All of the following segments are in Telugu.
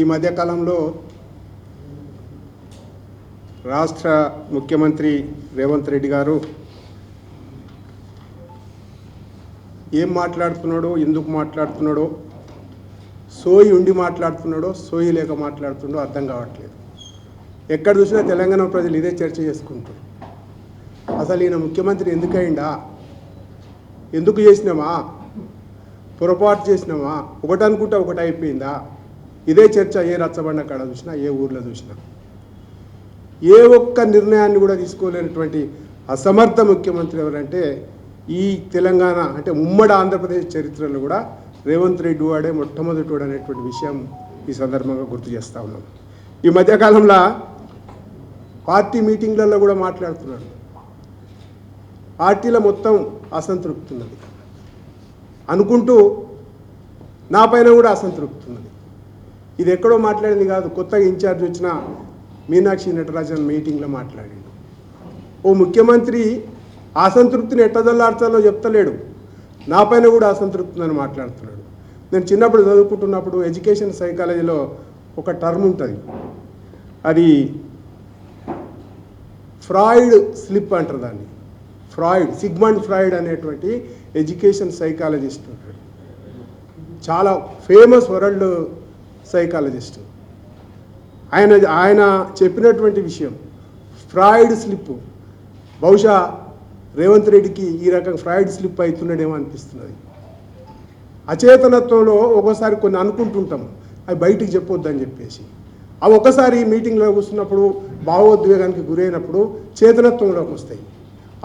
ఈ మధ్యకాలంలో రాష్ట్ర ముఖ్యమంత్రి రేవంత్ రెడ్డి గారు ఏం మాట్లాడుతున్నాడో, ఎందుకు మాట్లాడుతున్నాడో, సోయి ఉండి మాట్లాడుతున్నాడో, సోయి లేక మాట్లాడుతున్నాడో అర్థం కావట్లేదు. ఎక్కడ చూసినా తెలంగాణ ప్రజలు ఇదే చర్చ చేసుకుంటారు. అసలు ఈయన ముఖ్యమంత్రి ఎందుకయిందా, ఎందుకు చేసినామా, పొరపాటు చేసినామా, ఒకటి అనుకుంటే ఒకటి అయిపోయిందా, ఇదే చర్చ ఏ రచ్చబండ కాడ చూసినా, ఏ ఊర్లో చూసినా. ఏ ఒక్క నిర్ణయాన్ని కూడా తీసుకోలేనటువంటి అసమర్థ ముఖ్యమంత్రి ఎవరంటే ఈ తెలంగాణ అంటే ఉమ్మడి ఆంధ్రప్రదేశ్ చరిత్రలో కూడా రేవంత్ రెడ్డి వాడే మొట్టమొదటి వాడు అనేటువంటి విషయం ఈ సందర్భంగా గుర్తు చేస్తూ ఉన్నాం. ఈ మధ్యకాలంలో పార్టీ మీటింగ్లలో కూడా మాట్లాడుతున్నాడు. పార్టీలో మొత్తం అసంతృప్తి ఉన్నది అనుకుంటూ నా పైన కూడా అసంతృప్తి ఉన్నది. ఇది ఎక్కడో మాట్లాడింది కాదు, కొత్తగా ఇన్ఛార్జ్ వచ్చిన మీనాక్షి నటరాజన్ మీటింగ్లో మాట్లాడాడు. ఓ ముఖ్యమంత్రి అసంతృప్తిని ఎట్టదల్లార్చాలో చెప్తలేడు, నా పైన కూడా అసంతృప్తి అని మాట్లాడుతున్నాడు. నేను చిన్నప్పుడు చదువుకుంటున్నప్పుడు ఎడ్యుకేషన్ సైకాలజీలో ఒక టర్మ్ ఉంటుంది, అది ఫ్రాయిడ్ స్లిప్ అంటారు దాన్ని. ఫ్రాయిడ్, సిగ్మండ్ ఫ్రాయిడ్ అనేటువంటి ఎడ్యుకేషన్ సైకాలజిస్ట్ ఉంటాడు, చాలా ఫేమస్ వరల్డ్ సైకాలజిస్ట్. ఆయన చెప్పినటువంటి విషయం ఫ్రాయిడ్ స్లిప్. బహుశా రేవంత్ రెడ్డికి ఈ రకంగా ఫ్రాయిడ్ స్లిప్ అవుతున్నాడేమో అనిపిస్తున్నది. అచేతనత్వంలో ఒక్కోసారి కొన్ని అనుకుంటుంటాం, అవి బయటికి చెప్పొద్దని చెప్పేసి. అవి ఒకసారి మీటింగ్లో కూర్చున్నప్పుడు భావోద్వేగానికి గురైనప్పుడు చేతనత్వంలోకి వస్తాయి,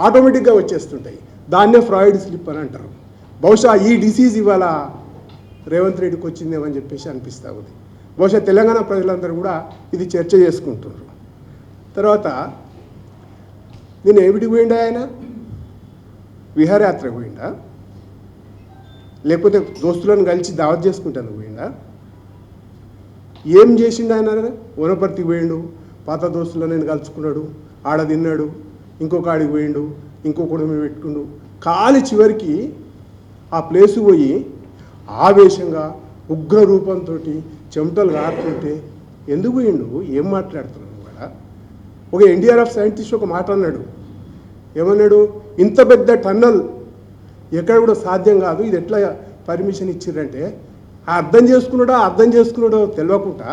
ఆటోమేటిక్గా వచ్చేస్తుంటాయి. దాన్నే ఫ్రాయిడ్ స్లిప్ అని అంటారు. బహుశా ఈ డిసీజ్ ఇవాళ రేవంత్ రెడ్డికి వచ్చిందేమని చెప్పేసి అనిపిస్తూ ఉంది. బహుశా తెలంగాణ ప్రజలందరూ కూడా ఇది చర్చ చేసుకుంటున్నారు. తర్వాత నేను ఏమిటికి పోయిండా, ఆయన విహారయాత్రకు పోయిండా, లేకపోతే దోస్తులను కలిసి దావత్ చేసుకుంటాను పోయిండా, ఏం చేసిండు ఆయన? వనపర్తికి పోయిండు, పాత దోస్తులను కలుసుకున్నాడు, ఆడ తిన్నాడు, ఇంకొక ఆడికి పోయిండు, ఇంకొకడు పెట్టుకుండు. కాలి చివరికి ఆ ప్లేసు పోయి ఆవేశంగా ఉగ్ర రూపంతో చెమటలు కారుతుంటే ఎందుకు పోయిండు, ఏం మాట్లాడుతున్నాడు కూడా. ఒక ఎన్డీఆర్ఎఫ్ సైంటిస్ట్ ఒక మాట అన్నాడు, ఏమన్నాడు, ఇంత పెద్ద టన్నల్ ఎక్కడ కూడా సాధ్యం కాదు, ఇది ఎట్లా పర్మిషన్ ఇచ్చిర్రంటే అర్థం చేసుకున్నాడో తెలియకుండా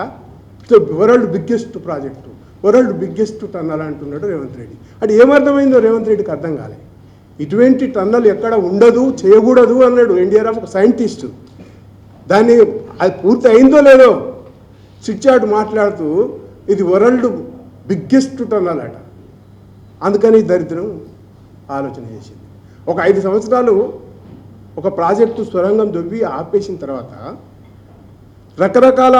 world biggest project, world biggest tunnel అంటున్నాడు రేవంత్ రెడ్డి. అంటే ఏమర్థమైందో రేవంత్ రెడ్డికి అర్థం కాలే. ఇటువంటి టన్నల్ ఎక్కడ ఉండదు, చేయకూడదు అన్నాడు ఎన్డీఆర్ఎఫ్ ఒక సైంటిస్టు. దాన్ని అది పూర్తి అయిందో లేదో చిట్చాటు మాట్లాడుతూ ఇది వరల్డ్ బిగ్గెస్ట్ టన్నల్ అట. అందుకని దరిద్రం ఆలోచన చేసింది. ఒక 5 సంవత్సరాలు ఒక ప్రాజెక్టు సొరంగం దొవ్వి ఆపేసిన తర్వాత రకరకాల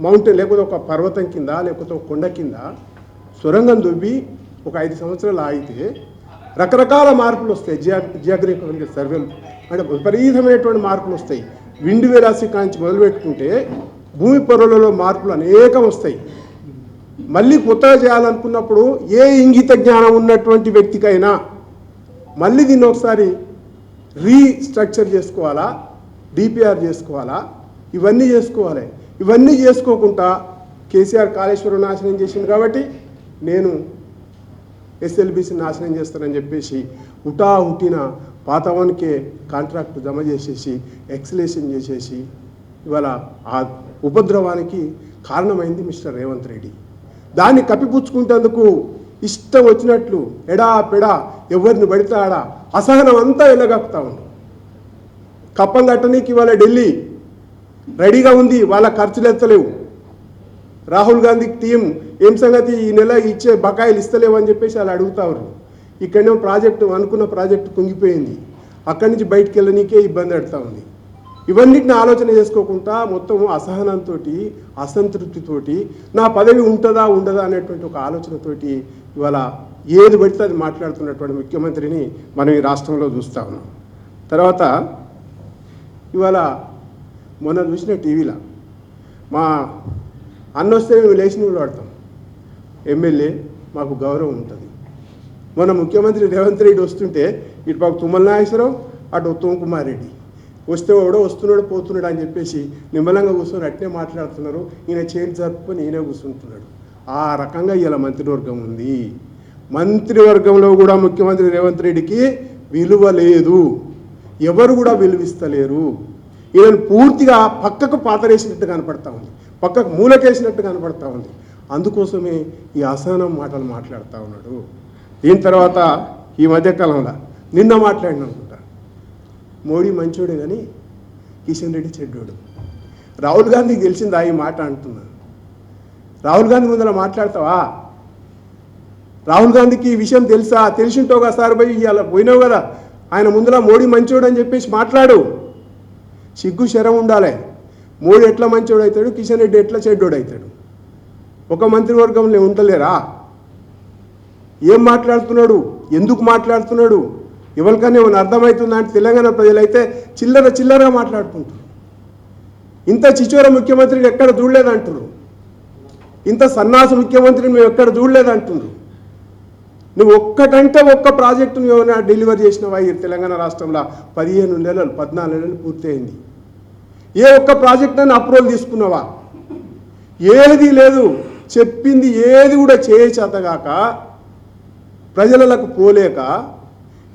మౌంటైన్ లేకపోతే ఒక పర్వతం కింద లేకపోతే ఒక కొండ కింద సొరంగం దొవ్వి ఒక 5 సంవత్సరాలు ఆగితే రకరకాల మార్పులు వస్తాయి. జియోగ్రఫికల్ సర్వేలు అంటే విపరీతమైనటువంటి మార్పులు వస్తాయి. విండ్ వెలాసిటీ కాంచి మొదలుపెట్టుకుంటే భూమి పొరలలో మార్పులు అనేకం వస్తాయి. మళ్ళీ కొత్తగా చేయాలనుకున్నప్పుడు ఏ ఇంగిత జ్ఞానం ఉన్నటువంటి వ్యక్తికైనా మళ్ళీ దీన్ని ఒకసారి రీస్ట్రక్చర్ చేసుకోవాలా, డిపిఆర్ చేసుకోవాలా, ఇవన్నీ చేసుకోవాలి. ఇవన్నీ చేసుకోకుండా కేసీఆర్ కాళేశ్వరం నాశనం చేసింది కాబట్టి నేను ఎస్ఎల్బీసీ నాశనం చేస్తానని చెప్పేసి హుటిన పాతవానికే కాంట్రాక్ట్ జమ చేసేసి ఎక్సలేషన్ చేసేసి ఇవాళ ఆ ఉపద్రవానికి కారణమైంది మిస్టర్ రేవంత్ రెడ్డి. దాన్ని కప్పిపుచ్చుకుంటేందుకు ఇష్టం వచ్చినట్లు ఎడా పెడా ఎవరిని పడితే ఆడ అసహనం అంతా వెళ్ళగక్కుతా ఉంది. కప్పం కట్టనీకి ఇవాళ ఢిల్లీ రెడీగా ఉంది, వాళ్ళ ఖర్చులు ఎత్తలేవు. రాహుల్ గాంధీ టీం ఏం సంగతి, ఈ నెల ఇచ్చే బకాయిలు ఇస్తలేవు అని చెప్పేసి వాళ్ళు అడుగుతారు. ఇక్కడేమో ప్రాజెక్టు అనుకున్న ప్రాజెక్టు కుంగిపోయింది, అక్కడి నుంచి బయటికి వెళ్ళనీకే ఇబ్బంది పడుతూ ఉంది. ఇవన్నిటిని ఆలోచన చేసుకోకుండా మొత్తం అసహనంతో అసంతృప్తితోటి నా పదవి ఉంటుందా ఉండదా అనేటువంటి ఒక ఆలోచనతోటి ఇవాళ ఏది పడితే అది మాట్లాడుతున్నటువంటి ముఖ్యమంత్రిని మనం ఈ రాష్ట్రంలో చూస్తూ ఉన్నాం. తర్వాత ఇవాళ మొన్న చూసిన టీవీలో మా అన్న వస్తే మేము లేచి నీళ్ళు వాడతాం, ఎమ్మెల్యే మాకు గౌరవం ఉంటుంది. మన ముఖ్యమంత్రి రేవంత్ రెడ్డి వస్తుంటే ఇటు పాకు తుమ్మల నాగేశ్వరరావు, అటు ఉత్తమ్ కుమార్ రెడ్డి వస్తే ఎవడో వస్తున్నాడు పోతున్నాడు అని చెప్పేసి నిమ్మలంగా కూర్చొని అట్నే మాట్లాడుతున్నారు. ఈయన చేతి జరుపుకొని ఈయనే కూర్చుంటున్నాడు. ఆ రకంగా ఇలా మంత్రివర్గం ఉంది. మంత్రివర్గంలో కూడా ముఖ్యమంత్రి రేవంత్ రెడ్డికి విలువ లేదు. ఎవరు కూడా విలువిస్తలేరు. ఈయనను పూర్తిగా పక్కకు పాతరేసినట్టు కనపడతా ఉంది, పక్కకు మూలకేసినట్టు కనపడతా ఉంది. అందుకోసమే ఈ అసహనం మాటలు మాట్లాడుతూ ఉన్నాడు. దీని తర్వాత ఈ మధ్యకాలంలో నిన్న మాట్లాడిన అనుకుంటా, మోడీ మంచోడే కానీ కిషన్ రెడ్డి చెడ్డోడు. రాహుల్ గాంధీకి తెలిసిందా ఈ మాట అంటున్నా? రాహుల్ గాంధీ ముందర మాట్లాడతావా? రాహుల్ గాంధీకి ఈ విషయం తెలుసా? తెలిసింటావు కదా సార్ పోయి ఇలా పోయినావు కదా ఆయన ముందర మోడీ మంచోడు అని చెప్పేసి మాట్లాడు. సిగ్గు శరం ఉండాలి. మోడీ ఎట్లా మంచోడు అవుతాడు, కిషన్ రెడ్డి ఎట్లా చెడ్డోడు అవుతాడు? ఒక మంత్రివర్గంలో ఉండలేరా? ఏం మాట్లాడుతున్నాడు, ఎందుకు మాట్లాడుతున్నాడు, ఎవరికైనా ఏమైనా అర్థమవుతుందా అంటే తెలంగాణ ప్రజలైతే చిల్లరగా మాట్లాడుకుంటారు. ఇంత చిచోర ముఖ్యమంత్రిని ఎక్కడ చూడలేదంటున్నారు, ఇంత సన్నాస ముఖ్యమంత్రిని మేము ఎక్కడ చూడలేదంటున్నారు. నువ్వు ఒక్కటంటే ఒక్క ప్రాజెక్టును ఏమైనా డెలివరీ చేసినవా? ఈ తెలంగాణ రాష్ట్రంలో 15 నెలలు 14 నెలలు పూర్తయింది. ఏ ఒక్క ప్రాజెక్ట్ అని అప్రూవల్ తీసుకున్నావా? ఏది లేదు. చెప్పింది ఏది కూడా చేతగాక, ప్రజలకు పోలేక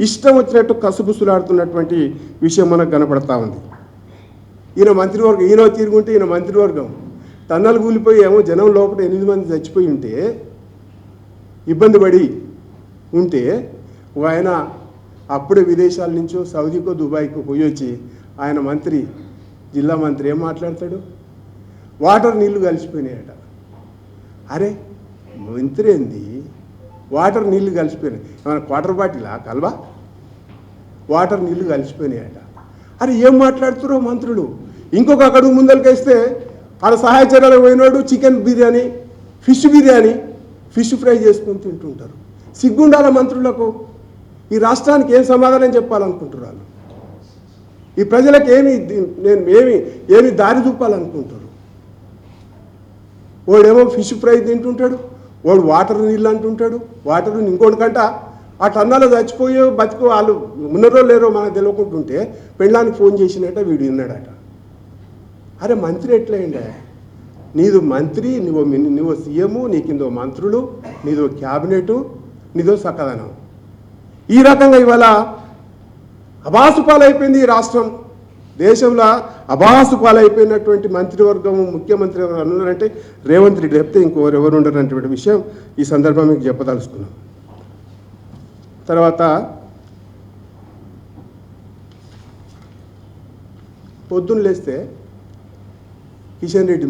ఇష్టం వచ్చినట్టు కసుబుసులాడుతున్నటువంటి విషయం మనకు కనపడతా ఉంది. ఈయన మంత్రివర్గం, ఈయన తిరుగుంటే ఈయన మంత్రివర్గం టన్నలు కూలిపోయి ఏమో జనం లోపల 8 మంది చచ్చిపోయి ఉంటే, ఇబ్బంది పడి ఉంటే, ఆయన అప్పుడే విదేశాల నుంచో సౌదీకో దుబాయ్కో పోయి వచ్చి ఆయన మంత్రి, జిల్లా మంత్రి ఏం మాట్లాడతాడు? వాటర్ నీళ్లు కలిసిపోయినాయట. అరే మంత్రి ఏంది, వాటర్ నీళ్లు కలిసిపోయినాయి? ఏమైనా క్వార్టర్ బాటిలా కలవా? వాటర్ నీళ్లు కలిసిపోయినాయట. అరే ఏం మాట్లాడుతురో మంత్రులు. ఇంకొక అడుగు ముందరికేస్తే ఆడ సహాయ చర్యలకు పోయినాడు చికెన్ బిర్యానీ, ఫిష్ ఫ్రై చేసుకొని తింటుంటారు. సిగ్గుండాల మంత్రులకు. ఈ రాష్ట్రానికి ఏం సమాధానం చెప్పాలనుకుంటున్నారు? ఈ ప్రజలకు ఏమి దారి చూపాలనుకుంటారు? వాడేమో ఫిష్ ఫ్రై తింటుంటాడు, వాడు వాటర్ నీళ్ళు అంటుంటాడు. వాటర్ ఇంకోటికంట ఆ టన్నాలో చచ్చిపోయే బతికు వాళ్ళు ఉన్నారో లేరో మనకు తెలియకుంటుంటే పెళ్ళానికి ఫోన్ చేసినట్ట వీడు విన్నాడట. అరే మంత్రి ఎట్లయిండే? నీదు మంత్రి, నువ్వు సీఎము, నీకిందో మంత్రులు, నీదో క్యాబినెటు, నీదో సకదనం. ఈ రకంగా ఇవాళ అబాసుపాలైపోయింది ఈ రాష్ట్రం. దేశంలో అబాసుపాలైపోయినటువంటి మంత్రివర్గం, ముఖ్యమంత్రి ఎవరు అన్నారంటే రేవంత్ రెడ్డి చెప్తే ఇంకోరెవరు ఉండరన్నటువంటి విషయం ఈ సందర్భం మీకు చెప్పదలుచుకున్నాం. తర్వాత పొద్దున్న లేస్తే కిషన్ రెడ్డి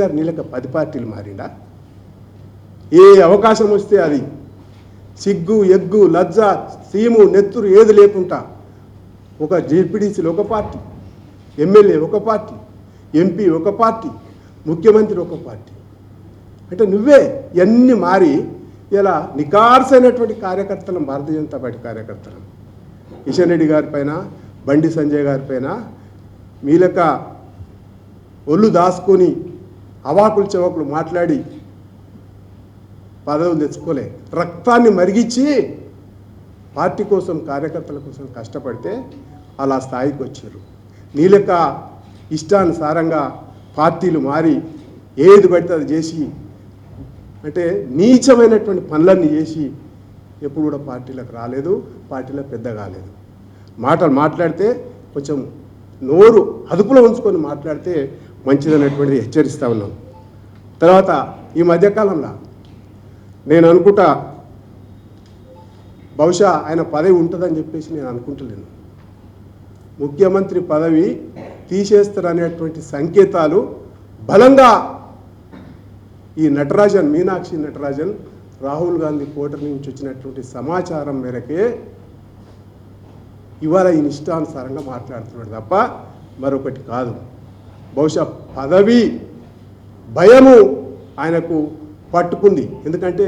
గారు నీళ్ళక 10 పార్టీలు మారిండా? ఏ అవకాశం వస్తే అది సిగ్గు ఎగ్గు లజ్జ సీము నెత్తురు ఏది లేకుండా ఒక జెడ్పీటీసీలు ఒక పార్టీ, ఎమ్మెల్యే ఒక పార్టీ, ఎంపీ ఒక పార్టీ, ముఖ్యమంత్రి ఒక పార్టీ. అంటే నువ్వే ఇవన్నీ మారి ఇలా నికార్సైనటువంటి కార్యకర్తలను, భారతీయ జనతా పార్టీ కార్యకర్తలను, కిషన్ రెడ్డి గారి పైన, బండి సంజయ్ గారి పైన మీలక ఒళ్ళు దాచుకొని అవాకులు చవాకులు మాట్లాడి పదవులు తెచ్చుకోలే, రక్తాన్ని మరిగించి పార్టీ కోసం కార్యకర్తల కోసం కష్టపడితే అలా స్థాయికి వచ్చారు. నీలక ఇష్టానుసారంగా పార్టీలు మారి ఏది పడితే అది చేసి, అంటే నీచమైనటువంటి పనులన్నీ చేసి ఎప్పుడు కూడా పార్టీలకు రాలేదు, పార్టీలో పెద్ద కాలేదు. మాటలు మాట్లాడితే కొంచెం నోరు అదుపులో ఉంచుకొని మాట్లాడితే మంచిదనేటువంటిది హెచ్చరిస్తూ ఉన్నాం. తర్వాత ఈ మధ్యకాలంలో నేను అనుకుంటా బహుశా ఆయన పదవి ఉంటుందని చెప్పేసి నేను అనుకుంటలేను. ముఖ్యమంత్రి పదవి తీసేస్తారనేటువంటి సంకేతాలు బలంగా ఈ మీనాక్షి నటరాజన్ రాహుల్ గాంధీ కోటరీ నుంచి వచ్చినటువంటి సమాచారం మేరకే ఇవాళ ఈ ఇష్టానుసారంగా మాట్లాడుతున్నాడు తప్ప మరొకటి కాదు. బహుశా పదవి భయము ఆయనకు పట్టుకుంది. ఎందుకంటే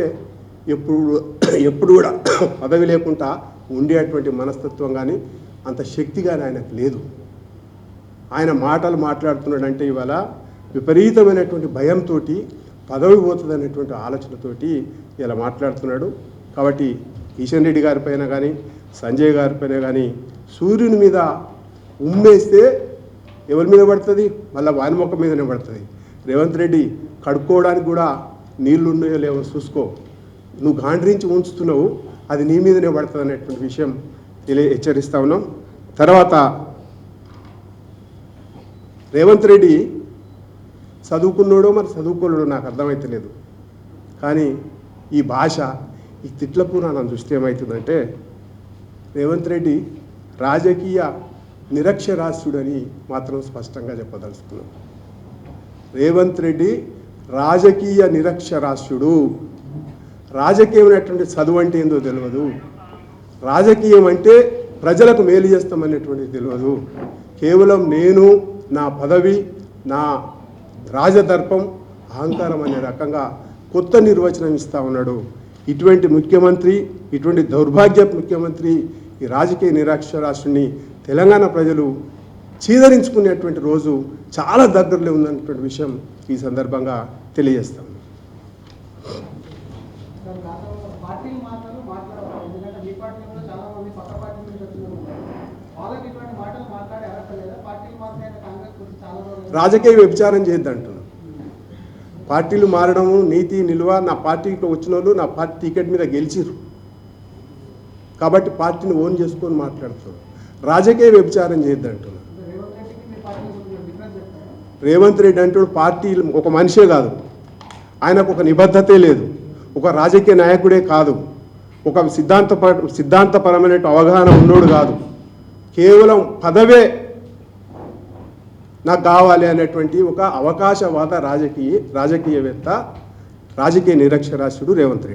ఎప్పుడు కూడా పదవి లేకుండా ఉండేటువంటి మనస్తత్వం కానీ అంత శక్తి కానీ ఆయనకు లేదు. ఆయన మాటలు మాట్లాడుతున్నాడంటే ఇవాళ విపరీతమైనటువంటి భయంతో పదవి పోతుంది అనేటువంటి ఆలోచనతోటి ఇలా మాట్లాడుతున్నాడు. కాబట్టి కిషన్ రెడ్డి గారి పైన కానీ సంజయ్ గారి పైన కానీ సూర్యుని మీద ఉమ్మేస్తే ఎవరి మీద పడుతుంది? మళ్ళీ వాని మొక్క మీదనే పడుతుంది. రేవంత్ రెడ్డి కడుక్కోవడానికి కూడా నీళ్లు ఉన్నాయో లేవో చూసుకో. నువ్వు గాండ్రించి ఉంచుతున్నావు, అది నీ మీదనే పడుతుంది అనేటువంటి విషయం హెచ్చరిస్తా ఉన్నాం. తర్వాత రేవంత్ రెడ్డి చదువుకున్నాడో మరి చదువుకోలేడో నాకు అర్థమవుతలేదు. కానీ ఈ భాష, ఈ తిట్ల పురాణం చూస్తే ఏమవుతుందంటే రేవంత్ రెడ్డి రాజకీయ నిరక్షరాస్యుడని మాత్రం స్పష్టంగా చెప్పదలుచుకున్నాం. రేవంత్ రెడ్డి రాజకీయ నిరక్షరాస్యుడు. రాజకీయం అనేటువంటి చదువు అంటే ఏందో తెలియదు. రాజకీయం అంటే ప్రజలకు మేలు చేస్తామనేటువంటిది తెలియదు. కేవలం నేను, నా పదవి, నా రాజదర్పం, అహంకారం అనే రకంగా కొత్త నిర్వచనం ఇస్తూ ఉన్నాడు. ఇటువంటి ముఖ్యమంత్రి, ఇటువంటి దౌర్భాగ్య ముఖ్యమంత్రి, ఈ రాజకీయ నిరక్షరాస్యుడిని తెలంగాణ ప్రజలు చీదరించుకునేటువంటి రోజు చాలా దగ్గరలో ఉన్నటువంటి విషయం ఈ సందర్భంగా తెలియజేస్తాం. రాజకీయ వ్యభిచారం చేయొద్దంటున్నాను. పార్టీలు మారడము, నీతి నిలువ, నా పార్టీకి వచ్చిన వాళ్ళు నా పార్టీ టికెట్ మీద గెలిచిరు కాబట్టి పార్టీని ఓన్ చేసుకొని మాట్లాడుతున్నారు. రాజకీయ వ్యభిచారం చేయొద్దంటున్నాను. రేవంత్ రెడ్డి అంటాడు పార్టీ ఒక మనిషే కాదు, ఆయనకు ఒక నిబద్ధతే లేదు, ఒక రాజకీయ నాయకుడే కాదు, ఒక సిద్ధాంతపరమైన అవగాహన ఉన్నోడు కాదు, కేవలం పదవే నాకు కావాలి అనేటువంటి ఒక అవకాశవాద రాజకీయవేత్త, రాజకీయ నిరక్షరాస్యుడు రేవంత్ రెడ్డి.